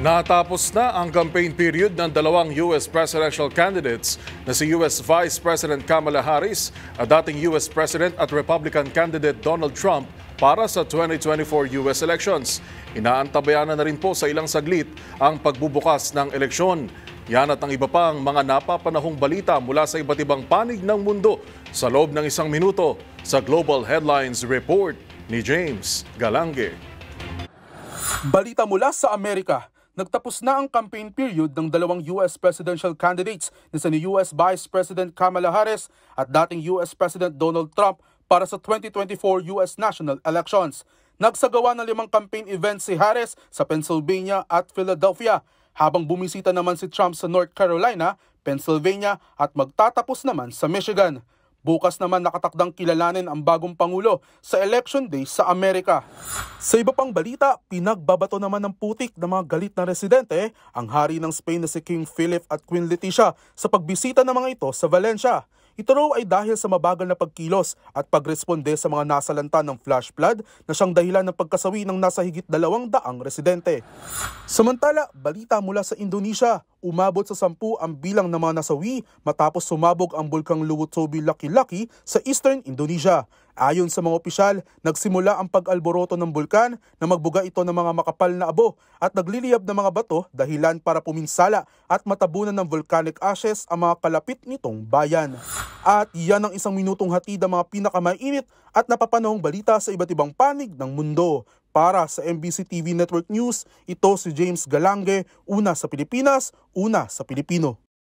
Natapos na ang campaign period ng dalawang U.S. presidential candidates na si U.S. Vice President Kamala Harris at dating U.S. President at Republican candidate Donald Trump para sa 2024 U.S. elections. Inaantabayan na rin po sa ilang saglit ang pagbubukas ng eleksyon. Yan at ang iba pang mga napapanahong balita mula sa iba't ibang panig ng mundo sa loob ng isang minuto sa Global Headlines Report ni James Galange. Balita mula sa Amerika. Nagtapos na ang campaign period ng dalawang U.S. presidential candidates na si U.S. Vice President Kamala Harris at dating U.S. President Donald Trump para sa 2024 U.S. national elections. Nagsagawa ng 5 campaign events si Harris sa Pennsylvania at Philadelphia, habang bumisita naman si Trump sa North Carolina, Pennsylvania at magtatapos naman sa Michigan. Bukas naman nakatakdang kilalanin ang bagong Pangulo sa Election Day sa Amerika. Sa iba pang balita, pinagbabato naman ng putik ng mga galit na residente ang hari ng Spain na si King Philip at Queen Letizia sa pagbisita ng mga ito sa Valencia. Ito raw ay dahil sa mabagal na pagkilos at pagresponde sa mga nasalanta ng flash flood na siyang dahilan ng pagkasawi ng nasa higit 200 residente. Samantala, balita mula sa Indonesia, umabot sa 10 ang bilang ng mga nasawi matapos sumabog ang bulkang Luwutsobi Laki-Laki sa Eastern Indonesia. Ayon sa mga opisyal, nagsimula ang pag-alboroto ng bulkan na magbuga ito ng mga makapal na abo at nagliliyab ng mga bato dahilan para puminsala at matabunan ng volcanic ashes ang mga kalapit nitong bayan. At yan ang isang minutong hatid ang mga pinakamainit at napapanahong balita sa iba't ibang panig ng mundo. Para sa MBC TV Network News, ito si James Galange, una sa Pilipinas, una sa Pilipino.